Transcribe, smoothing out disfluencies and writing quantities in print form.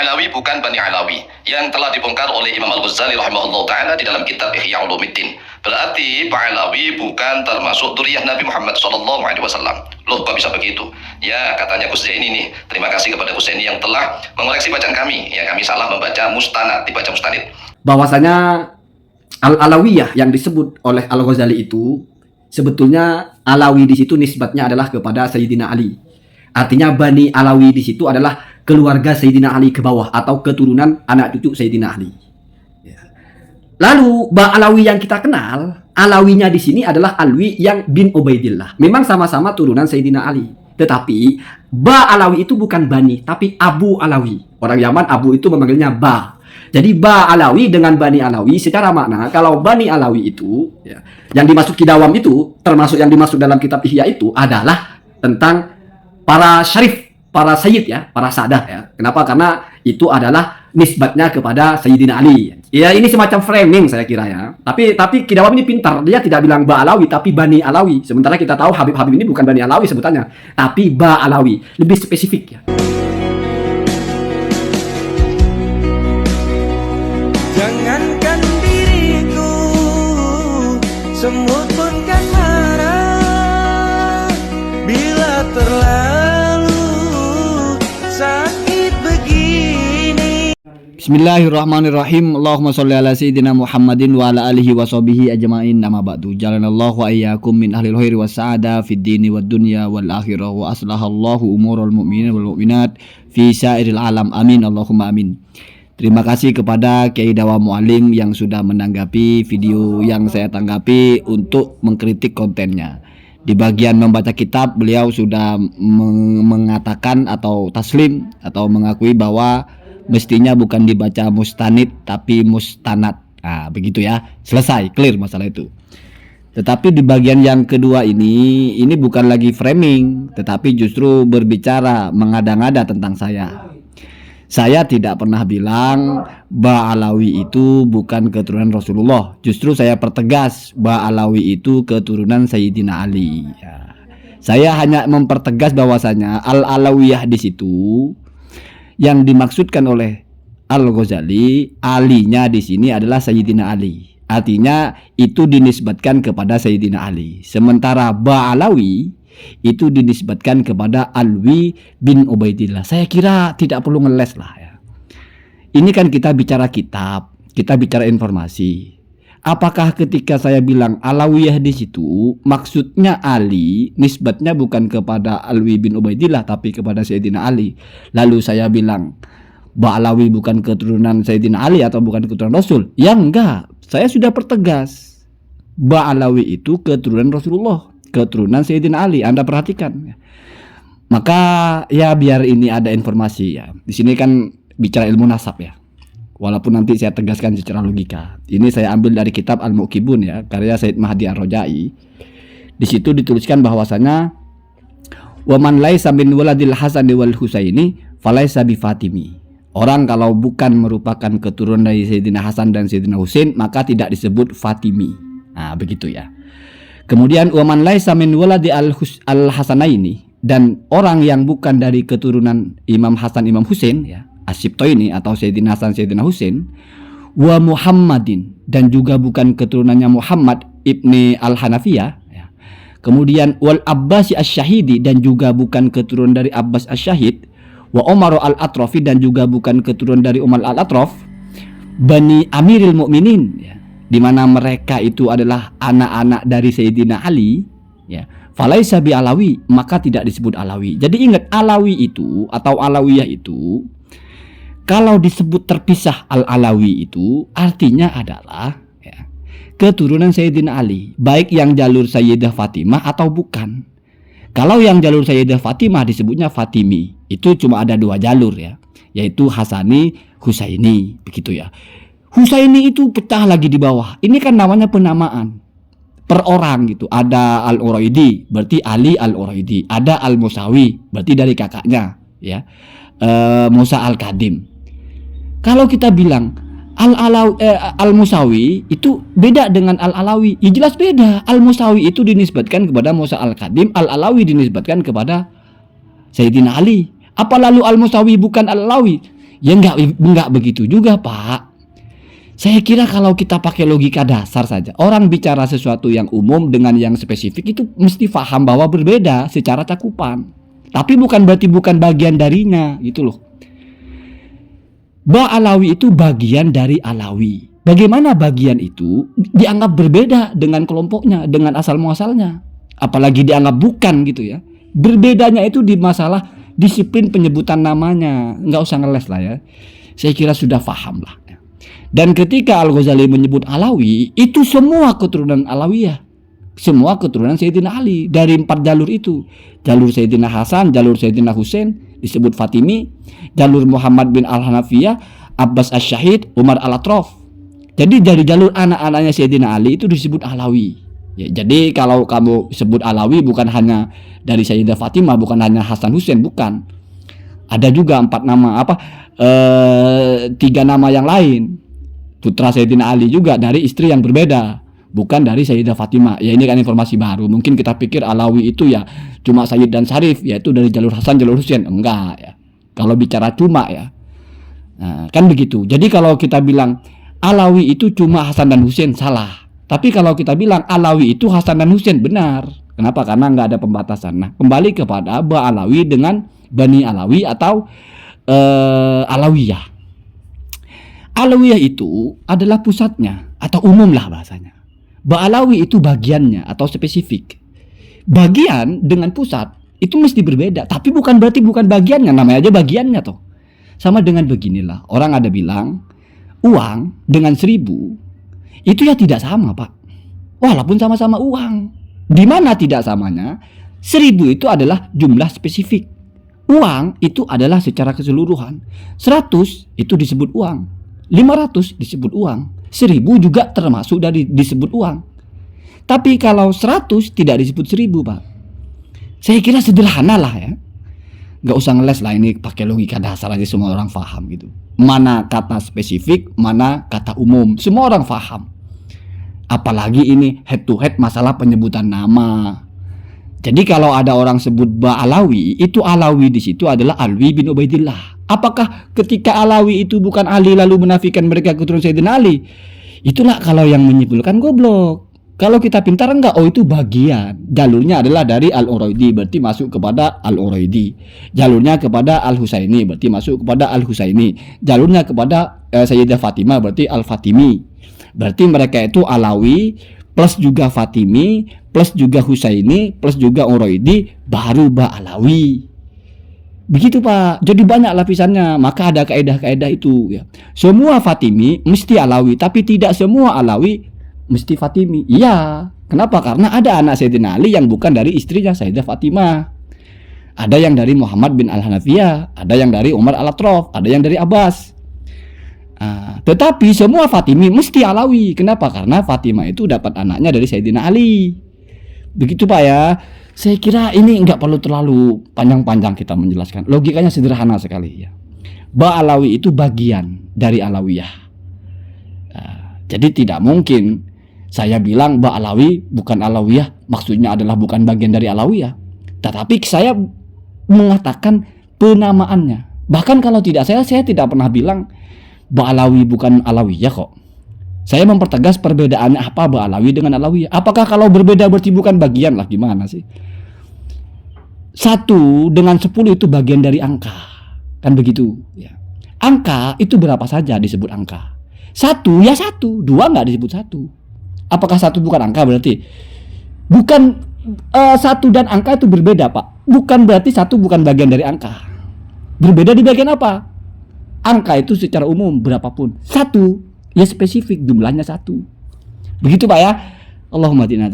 Alawi bukan Bani Alawi yang telah dibongkar oleh Imam Al-Ghazali rahimahullah ta'ala di dalam kitab Ihya Ulumuddin. Berarti Pak Alawi bukan termasuk dzurriyyah Nabi Muhammad SAW. Loh, kok bisa begitu? Ya, katanya Gus Zaini nih. Terima kasih kepada Gus Zaini yang telah mengoreksi bacaan kami. Ya, kami salah membaca mustanad, dibaca mustanid. Bahwasanya Al-Alawiyah yang disebut oleh Al-Ghazali itu sebetulnya Alawi di situ nisbatnya adalah kepada Sayyidina Ali. Artinya Bani Alawi di situ adalah keluarga Sayyidina Ali ke bawah atau keturunan anak cucu Sayyidina Ali. Lalu Ba Alawi yang kita kenal, Alawinya di sini adalah Alwi yang bin Ubaidillah. Memang sama-sama turunan Sayyidina Ali. Tetapi Ba Alawi itu bukan Bani, tapi Abu Alawi. Orang Yaman Abu itu memanggilnya Ba. Jadi Ba Alawi dengan Bani Alawi secara makna, kalau Bani Alawi itu ya, yang dimaksud Kidawam itu, termasuk yang dimaksud dalam kitab Ihya itu adalah tentang para syarif, para sayyid ya, para sadah ya. Kenapa? Karena itu adalah nisbatnya kepada Sayyidina Ali. Ya ini semacam framing saya kira ya. Tapi Kidawam ini pintar, dia tidak bilang Ba Alawi tapi Bani Alawi. Sementara kita tahu Habib-Habib ini bukan Bani Alawi sebutannya, tapi Ba Alawi, lebih spesifik ya. Jangankan diriku, semut pun kan marah bila terlalu sakit begini. Bismillahirrahmanirrahim. Allahumma sholli ala sayyidina Muhammadin wa ala alihi wa sahbihi ajma'in. Nama ba'du. Jalanallahu wa iyyakum min ahlil khairi was sa'ada fid dini wad dunya wal akhirah wa aslahallahu umurul mu'minin wal mu'minat fi sa'iril alam. Amin Allahumma amin. Terima kasih kepada Kiai Dawam Mu'alim yang sudah menanggapi video yang saya tanggapi untuk mengkritik kontennya. Di bagian membaca kitab, beliau sudah mengatakan atau taslim atau mengakui bahwa mestinya bukan dibaca mustanid tapi mustanad. Nah, begitu ya. Selesai, clear masalah itu. Tetapi di bagian yang kedua ini bukan lagi framing, tetapi justru berbicara mengada-ngada tentang saya. Saya tidak pernah bilang Ba Alawi itu bukan keturunan Rasulullah. Justru saya pertegas Ba Alawi itu keturunan Sayyidina Ali. Ya. Saya hanya mempertegas bahwasanya Al-Alawiyah di situ yang dimaksudkan oleh Al-Ghazali, alinya di sini adalah Sayyidina Ali. Artinya itu dinisbatkan kepada Sayyidina Ali. Sementara Ba Alawi itu dinisbatkan kepada Alwi bin Ubaidillah. Saya kira tidak perlu ngeles lah ya. Ini kan kita bicara kitab, kita bicara informasi. Apakah ketika saya bilang Alawiyah di situ maksudnya Ali, nisbatnya bukan kepada Alwi bin Ubaidillah tapi kepada Sayyidina Ali. Lalu saya bilang Ba Alawi bukan keturunan Sayyidina Ali atau bukan keturunan Rasul? Ya enggak, saya sudah pertegas. Ba Alawi itu keturunan Rasulullah, keturunan Sayyidina Ali. Anda perhatikan. Maka ya biar ini ada informasi ya. Di sini kan bicara ilmu nasab ya. Walaupun nanti saya tegaskan secara logika. Ini saya ambil dari kitab Al-Muqibun ya, karya Said Mahdi Ar-Rajai. Di situ dituliskan bahwasanya wa man laisa min waladil Hasan wal Husaini falaisa bi Fatimi. Orang kalau bukan merupakan keturunan dari Sayyidina Hasan dan Sayyidina Husain maka tidak disebut Fatimi. Nah, begitu ya. Kemudian waman laisa min waladi al-Hasanaini, dan orang yang bukan dari keturunan Imam Hasan Imam Husain ya, As-Sibtaini atau Sayyidina Hasan Sayyidina Husain, wa Muhammadin, dan juga bukan keturunannya Muhammad ibni Al-Hanafiyah ya. Kemudian wal Abbasi Asy-Syahidi, dan juga bukan keturunan dari Abbas Asy-Syahid, wa Umar Al-Atrafi, dan juga bukan keturunan dari Umar Al-Atraf, Bani Amiril Mukminin ya, di mana mereka itu adalah anak-anak dari Sayyidina Ali ya. Falaisa bi Alawi, maka tidak disebut Alawi. Jadi ingat, Alawi itu atau Alawiyah itu kalau disebut terpisah Al-Alawi itu artinya adalah ya, keturunan Sayyidina Ali, baik yang jalur Sayyidah Fatimah atau bukan. Kalau yang jalur Sayyidah Fatimah disebutnya Fatimi. Itu cuma ada dua jalur ya, yaitu Hasani, Husaini, begitu ya. Husaini itu pecah lagi di bawah. Ini kan namanya penamaan per orang gitu. Ada Al-Uraidi, berarti Ali Al-Uraidi. Ada Al-Musawi, berarti dari kakaknya ya, Musa Al-Kadim. Kalau kita bilang Al-Musawi itu beda dengan Al-Alawi, ya jelas beda. Al-Musawi itu dinisbatkan kepada Musa Al-Kadim, Al-Alawi dinisbatkan kepada Sayyidina Ali. Apa lalu Al-Musawi bukan Al-Alawi? Ya enggak begitu juga, Pak. Saya kira kalau kita pakai logika dasar saja, orang bicara sesuatu yang umum dengan yang spesifik itu mesti paham bahwa berbeda secara cakupan. Tapi bukan berarti bukan bagian darinya, gitu loh. Ba alawi itu bagian dari alawi. Bagaimana bagian itu dianggap berbeda dengan kelompoknya, dengan asal muasalnya. Apalagi dianggap bukan gitu ya. Berbedanya itu di masalah disiplin penyebutan namanya. Nggak usah ngeles lah ya. Saya kira sudah paham lah. Dan ketika Al-Ghazali menyebut alawi, itu semua keturunan alawiyah. Semua keturunan Sayyidina Ali. Dari 4 jalur itu. Jalur Sayyidina Hasan, jalur Sayyidina Husain disebut Fatimi, jalur Muhammad bin Al-Hanafiyah, Abbas Asy-Syahid, Umar Al-Atraf. Jadi dari jalur anak-anaknya Sayyidina Ali itu disebut alawi. Ya, jadi kalau kamu sebut alawi bukan hanya dari Sayyidah Fatimah, bukan hanya Hasan Husain, bukan. Ada juga 4 nama 3 nama yang lain. Putra Sayyidina Ali juga dari istri yang berbeda, bukan dari Sayyidah Fatimah. Ya ini kan informasi baru. Mungkin kita pikir alawi itu ya cuma Sayyid dan Syarif, yaitu dari jalur Hasan, jalur Husain. Enggak ya. Kalau bicara cuma ya. Nah, kan begitu. Jadi kalau kita bilang alawi itu cuma Hasan dan Husain, salah. Tapi kalau kita bilang alawi itu Hasan dan Husain, benar. Kenapa? Karena nggak ada pembatasan. Nah, kembali kepada Ba Alawi dengan Bani Alawi atau Alawiyah. Alawiyah itu adalah pusatnya atau umum lah bahasanya. Ba Alawi itu bagiannya atau spesifik. Bagian dengan pusat itu mesti berbeda, tapi bukan berarti bukan bagiannya, namanya aja bagiannya toh. Sama dengan beginilah, orang ada bilang uang dengan 1000 itu ya tidak sama, Pak. Walaupun sama-sama uang. Di mana tidak samanya? 1000 itu adalah jumlah spesifik. Uang itu adalah secara keseluruhan. 100 itu disebut uang. 500 disebut uang. 1000 juga termasuk dari disebut uang. Tapi kalau 100 tidak disebut 1000, Pak. Saya kira sederhana lah ya. Gak usah ngeles lah, ini pakai logika dasar aja semua orang paham gitu. Mana kata spesifik, mana kata umum, semua orang paham. Apalagi ini head to head masalah penyebutan nama. Jadi kalau ada orang sebut Ba Alawi, itu Alawi di situ adalah Alwi bin Ubaidillah. Apakah ketika Alawi itu bukan Ali lalu menafikan mereka keturunan Sayyidina Ali? Itulah kalau yang menyimpulkan goblok. Kalau kita pintar enggak, oh itu bagian. Jalurnya adalah dari Al-Uraidi, berarti masuk kepada Al-Uraidi. Jalurnya kepada Al-Husaini, berarti masuk kepada Al-Husaini. Jalurnya kepada Sayyidah Fatimah, berarti Al-Fatimi. Berarti mereka itu Alawi plus juga Fatimi plus juga Husaini plus juga Uraidi, baru Ba Alawi. Begitu, Pak. Jadi banyak lapisannya. Maka ada kaedah-kaedah itu ya. Semua Fatimi mesti Alawi, tapi tidak semua Alawi mesti Fatimi. Iya. Kenapa? Karena ada anak Sayyidina Ali yang bukan dari istrinya Sayyidah Fatimah. Ada yang dari Muhammad bin Al-Hanafiyah, ada yang dari Umar Al-Atraf, ada yang dari Abbas. Tetapi semua Fatimi mesti Alawi. Kenapa? Karena Fatimah itu dapat anaknya dari Sayyidina Ali. Begitu, Pak ya. Saya kira ini nggak perlu terlalu panjang-panjang kita menjelaskan. Logikanya sederhana sekali ya. Ba Alawi itu bagian dari Alawiyah. Jadi tidak mungkin saya bilang Ba Alawi bukan Alawiyah, maksudnya adalah bukan bagian dari Alawiyah. Tetapi saya mengatakan penamaannya. Bahkan kalau tidak saya tidak pernah bilang Ba Alawi bukan Alawiyah kok. Saya mempertegas perbedaannya apa Ba Alawi dengan Alawiyah. Apakah kalau berbeda berarti bukan bagian lah, gimana sih? 1 dengan 10 itu bagian dari angka. Kan begitu ya. Angka itu berapa saja disebut angka. 1 ya 1, 2 nggak disebut 1. Apakah 1 bukan angka berarti? Bukan 1 dan angka itu berbeda, Pak. Bukan berarti 1 bukan bagian dari angka. Berbeda di bagian apa? Angka itu secara umum berapapun. 1 ya spesifik, jumlahnya 1. Begitu, Pak ya. Allahumma tina